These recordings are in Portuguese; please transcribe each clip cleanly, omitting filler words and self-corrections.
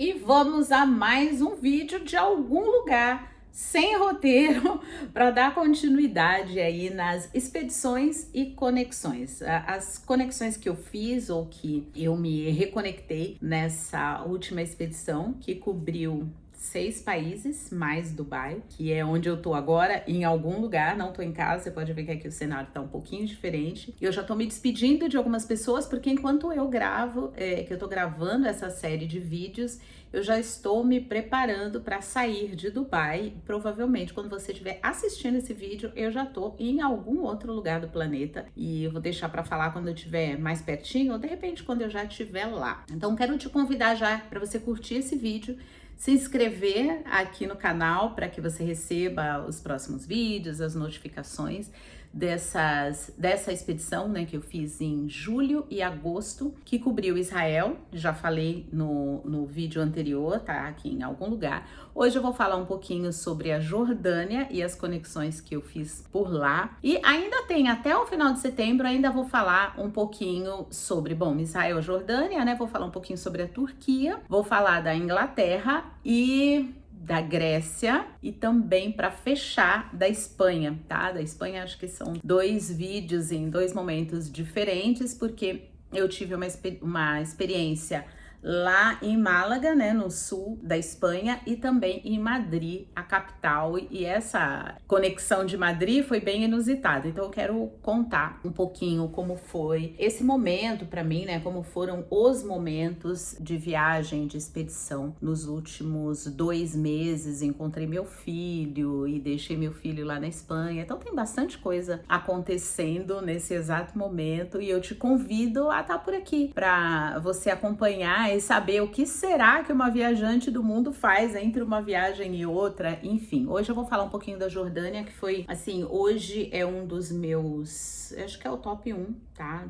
E vamos a mais um vídeo de algum lugar sem roteiro para dar continuidade aí nas expedições e conexões. As conexões que eu fiz ou que eu me reconectei nessa última expedição que cobriu 6 países, mais Dubai, que é onde eu tô agora, em algum lugar, não tô em casa, você pode ver que aqui o cenário tá um pouquinho diferente. Eu já tô me despedindo de algumas pessoas, porque enquanto eu gravo, que eu tô gravando essa série de vídeos, eu já estou me preparando para sair de Dubai. Provavelmente, quando você estiver assistindo esse vídeo, eu já tô em algum outro lugar do planeta, e eu vou deixar para falar quando eu estiver mais pertinho, ou de repente quando eu já estiver lá. Então, quero te convidar já para você curtir esse vídeo, se inscrever aqui no canal para que você receba os próximos vídeos, as notificações dessa expedição, né, que eu fiz em julho e agosto, que cobriu Israel. Já falei no vídeo anterior, tá aqui em algum lugar. Hoje eu vou falar um pouquinho sobre a Jordânia e as conexões que eu fiz por lá. E ainda tem, até o final de setembro, ainda vou falar um pouquinho sobre, bom, Israel e Jordânia, né? Vou falar um pouquinho sobre a Turquia, vou falar da Inglaterra e da Grécia, e também para fechar da Espanha, tá? Da Espanha acho que são 2 vídeos em 2 momentos diferentes, porque eu tive uma experiência lá em Málaga, né, no sul da Espanha, e também em Madrid, a capital, e essa conexão de Madrid foi bem inusitada. Então eu quero contar um pouquinho como foi esse momento para mim, né, como foram os momentos de viagem, de expedição nos últimos 2 meses. Encontrei meu filho e deixei meu filho lá na Espanha. Então tem bastante coisa acontecendo nesse exato momento, e eu te convido a estar por aqui para você acompanhar e saber o que será que uma viajante do mundo faz entre uma viagem e outra. Enfim, hoje eu vou falar um pouquinho da Jordânia, que foi, assim, hoje é um dos meus, acho que é o top 1, tá,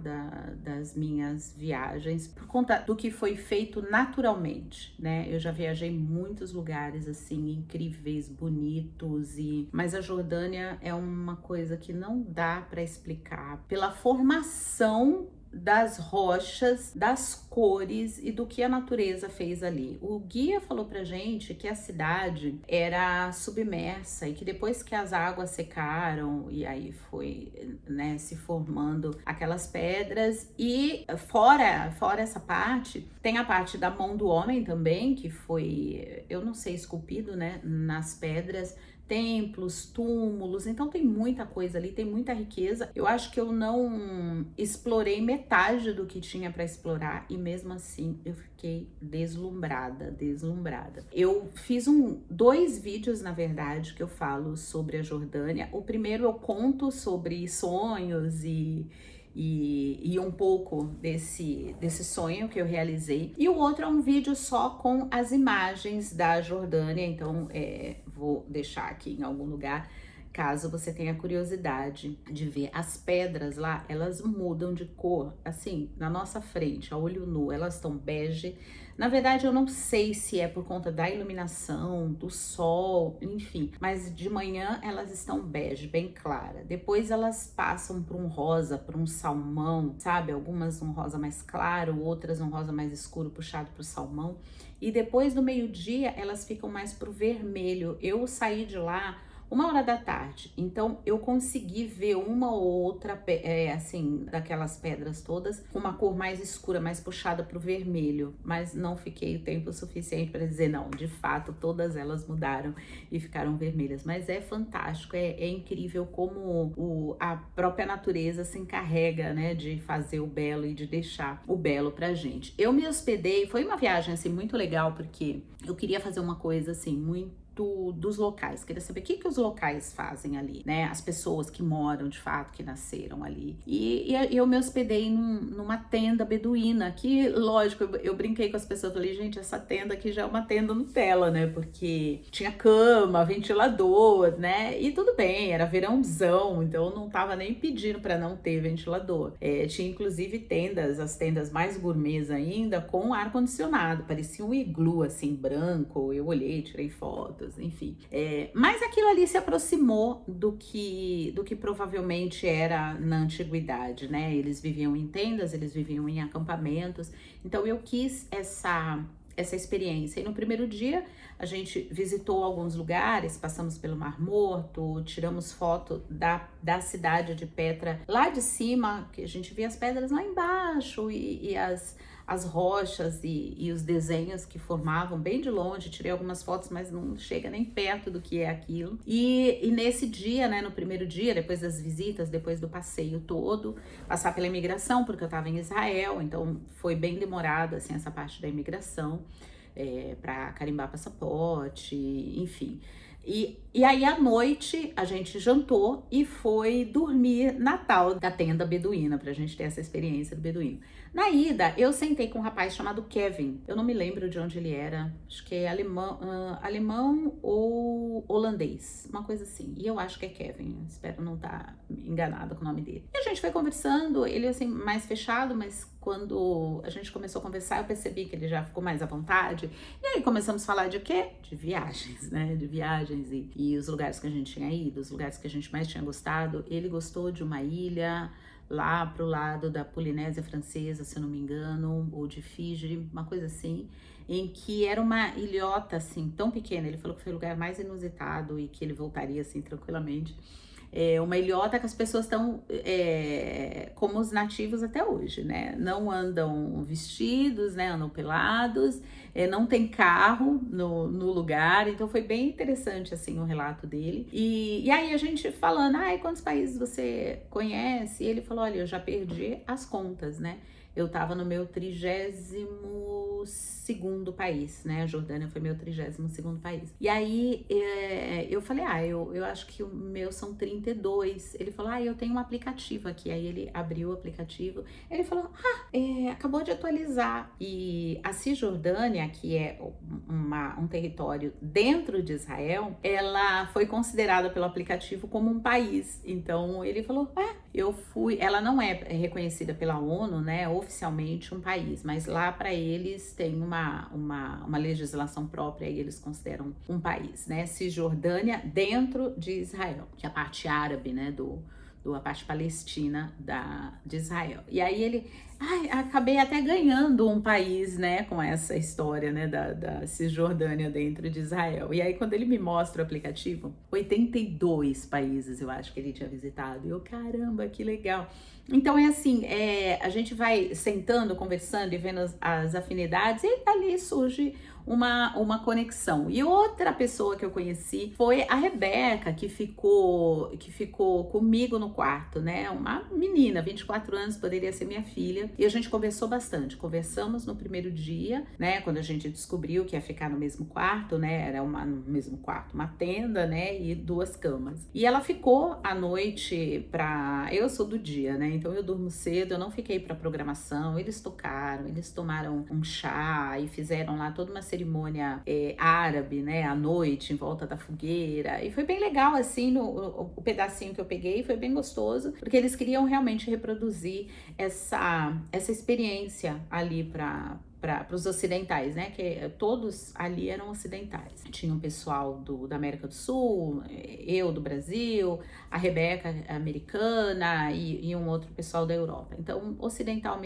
das minhas viagens, por conta do que foi feito naturalmente, né? Eu já viajei em muitos lugares, assim, incríveis, bonitos, mas a Jordânia é uma coisa que não dá para explicar pela formação das rochas, das cores e do que a natureza fez ali. O guia falou pra gente que a cidade era submersa e que depois que as águas secaram e aí foi, né, se formando aquelas pedras, e fora essa parte, tem a parte da mão do homem também, que foi, eu não sei, esculpido, né, nas pedras, templos, túmulos. Então tem muita coisa ali, tem muita riqueza. Eu acho que eu não explorei metade do que tinha para explorar, e mesmo assim eu fiquei deslumbrada. Eu fiz 2 vídeos, na verdade, que eu falo sobre a Jordânia. O primeiro eu conto sobre sonhos e um pouco desse sonho que eu realizei. E o outro é um vídeo só com as imagens da Jordânia, então vou deixar aqui em algum lugar, caso você tenha curiosidade de ver. As pedras lá, elas mudam de cor, assim, na nossa frente, a olho nu, elas estão bege. Na verdade, eu não sei se é por conta da iluminação, do sol, enfim, mas de manhã elas estão bege, bem clara. Depois elas passam para um rosa, para um salmão, sabe? Algumas um rosa mais claro, outras um rosa mais escuro puxado para o salmão. E depois do meio-dia elas ficam mais pro vermelho. Eu saí de lá 1h da tarde, então eu consegui ver uma ou outra, assim, daquelas pedras todas com uma cor mais escura, mais puxada pro vermelho, mas não fiquei o tempo suficiente para dizer, não, de fato todas elas mudaram e ficaram vermelhas. Mas é fantástico, é incrível como a própria natureza se encarrega, né, de fazer o belo e de deixar o belo pra gente. Eu me hospedei, foi uma viagem assim muito legal, porque eu queria fazer uma coisa assim muito dos locais, queria saber o que os locais fazem ali, né? As pessoas que moram de fato, que nasceram ali. E eu me hospedei numa tenda beduína, que, lógico, eu brinquei com as pessoas, falei, gente, essa tenda aqui já é uma tenda Nutella, né? Porque tinha cama, ventilador, né? E tudo bem, era verãozão, então eu não tava nem pedindo para não ter ventilador. Tinha inclusive tendas, as tendas mais gourmets ainda, com ar-condicionado, parecia um iglu, assim, branco. Eu olhei, tirei foto, enfim. Mas aquilo ali se aproximou do que provavelmente era na antiguidade, né? Eles viviam em tendas, eles viviam em acampamentos. Então eu quis essa experiência. E no primeiro dia a gente visitou alguns lugares, passamos pelo Mar Morto, tiramos foto da cidade de Petra lá de cima, que a gente via as pedras lá embaixo e as rochas e os desenhos que formavam bem de longe. Tirei algumas fotos, mas não chega nem perto do que é aquilo. E nesse dia, né, no primeiro dia, depois das visitas, depois do passeio todo, passar pela imigração, porque eu estava em Israel, então foi bem demorado, assim, essa parte da imigração, para carimbar passaporte, enfim. E aí à noite a gente jantou e foi dormir na tal da tenda beduína, pra gente ter essa experiência do beduíno. Na ida, eu sentei com um rapaz chamado Kevin. Eu não me lembro de onde ele era. Acho que é alemão ou holandês, uma coisa assim. E eu acho que é Kevin. Espero não estar enganada com o nome dele. E a gente foi conversando, ele assim, mais fechado, mas quando a gente começou a conversar, eu percebi que ele já ficou mais à vontade. E aí começamos a falar de quê? De viagens, né? De viagens e os lugares que a gente tinha ido, os lugares que a gente mais tinha gostado. Ele gostou de uma ilha lá pro lado da Polinésia Francesa, se eu não me engano, ou de Fiji, uma coisa assim, em que era uma ilhota assim, tão pequena. Ele falou que foi o lugar mais inusitado e que ele voltaria assim tranquilamente. Uma ilhota que as pessoas estão como os nativos até hoje, né? Não andam vestidos, né? Andam pelados, não tem carro no lugar. Então foi bem interessante assim o relato dele. E aí a gente falando, quantos países você conhece? E ele falou, olha, eu já perdi as contas, né? Eu tava no meu 32º país, né? A Jordânia foi meu 32º país. E aí eu falei, eu acho que o meu são 32. Ele falou, eu tenho um aplicativo aqui. Aí ele abriu o aplicativo. Ele falou, acabou de atualizar. E a Cisjordânia, que é um território dentro de Israel, ela foi considerada pelo aplicativo como um país. Então ele falou, eu fui. Ela não é reconhecida pela ONU, né? Oficialmente um país, mas lá para eles tem uma legislação própria e eles consideram um país, né? Cisjordânia dentro de Israel, que é a parte árabe, né? A parte palestina de Israel. E aí ele, acabei até ganhando um país, né, com essa história, né, da Cisjordânia dentro de Israel. E aí quando ele me mostra o aplicativo, 82 países eu acho que ele tinha visitado. E eu, caramba, que legal. Então é assim, a gente vai sentando, conversando e vendo as afinidades e ali surge uma conexão. E outra pessoa que eu conheci foi a Rebeca, que ficou comigo no quarto, né? Uma menina, 24 anos, poderia ser minha filha. E a gente conversou bastante. Conversamos no primeiro dia, né? Quando a gente descobriu que ia ficar no mesmo quarto, né? Era no mesmo quarto, uma tenda, né? E 2 camas. E ela ficou à noite eu sou do dia, né? Então eu durmo cedo, eu não fiquei pra programação. Eles tocaram, eles tomaram um chá e fizeram lá toda uma cerimônia árabe, né, à noite, em volta da fogueira, e foi bem legal, assim, o pedacinho que eu peguei, foi bem gostoso, porque eles queriam realmente reproduzir essa experiência ali para os ocidentais, né? Que todos ali eram ocidentais. Tinha um pessoal da América do Sul, eu do Brasil, a Rebeca americana e um outro pessoal da Europa. Então, oriental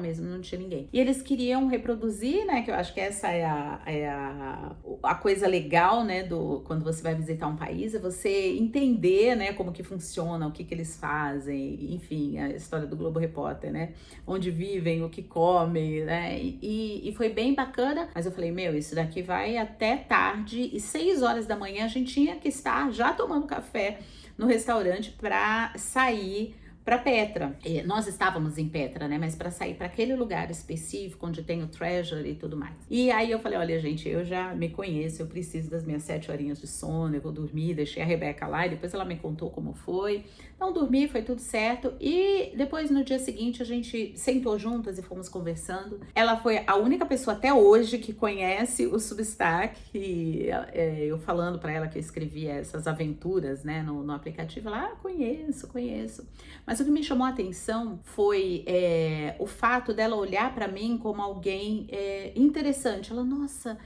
mesmo, não tinha ninguém. E eles queriam reproduzir, né? Que eu acho que essa é a coisa legal, né? Quando você vai visitar um país, é você entender, né? Como que funciona, o que eles fazem, enfim, a história do Globo Repórter, né? Onde vivem, o que comem, né? E foi bem bacana, mas eu falei, isso daqui vai até tarde, e 6 horas da manhã a gente tinha que estar já tomando café no restaurante para sair para Petra. Nós estávamos em Petra, né? Mas para sair para aquele lugar específico onde tem o Treasure e tudo mais. E aí eu falei, olha, gente, eu já me conheço, eu preciso das minhas 7 horinhas de sono, eu vou dormir, deixei a Rebeca lá e depois ela me contou como foi. Então dormi, foi tudo certo. E depois no dia seguinte a gente sentou juntas e fomos conversando. Ela foi a única pessoa até hoje que conhece o Substack, e eu falando para ela que eu escrevia essas aventuras, né, no aplicativo, ela, conheço. Mas o que me chamou a atenção foi o fato dela olhar para mim como alguém interessante. Ela, nossa,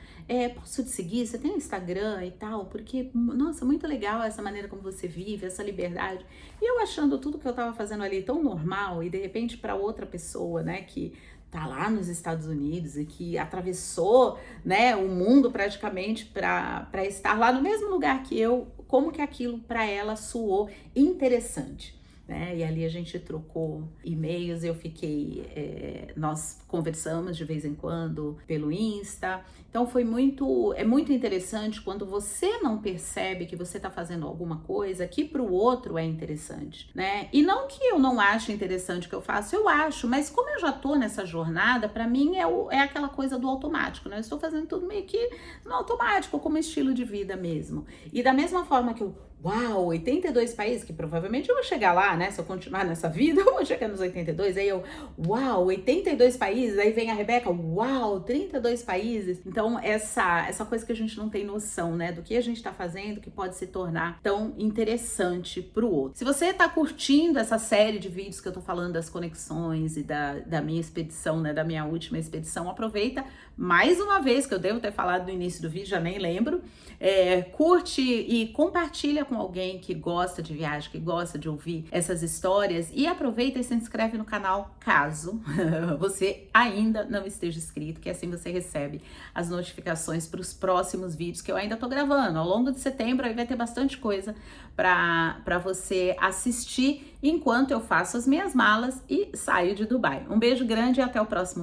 posso te seguir? Você tem Instagram e tal? Porque, nossa, muito legal essa maneira como você vive, essa liberdade. E eu achando tudo que eu tava fazendo ali tão normal, e de repente para outra pessoa, né, que tá lá nos Estados Unidos e que atravessou, né, o mundo praticamente para estar lá no mesmo lugar que eu, como que aquilo para ela soou interessante. Né? E ali a gente trocou e-mails, eu fiquei, nós conversamos de vez em quando pelo Insta. Então é muito interessante quando você não percebe que você está fazendo alguma coisa que para o outro é interessante, né? E não que eu não ache interessante o que eu faço, eu acho, mas como eu já tô nessa jornada, para mim é aquela coisa do automático, né? Eu estou fazendo tudo meio que no automático, como estilo de vida mesmo. E da mesma forma que eu uau, 82 países, que provavelmente eu vou chegar lá, né? Se eu continuar nessa vida, eu vou chegar nos 82. Aí eu, uau, 82 países. Aí vem a Rebeca, uau, 32 países. Então, essa coisa que a gente não tem noção, né? Do que a gente tá fazendo, que pode se tornar tão interessante pro outro. Se você tá curtindo essa série de vídeos que eu tô falando das conexões e da minha expedição, né? Da minha última expedição, aproveita mais uma vez, que eu devo ter falado no início do vídeo, já nem lembro. Curte e compartilha com alguém que gosta de viagem, que gosta de ouvir essas histórias, e aproveita e se inscreve no canal caso você ainda não esteja inscrito, que assim você recebe as notificações para os próximos vídeos que eu ainda tô gravando. Ao longo de setembro aí vai ter bastante coisa para você assistir enquanto eu faço as minhas malas e saio de Dubai. Um beijo grande e até o próximo vídeo.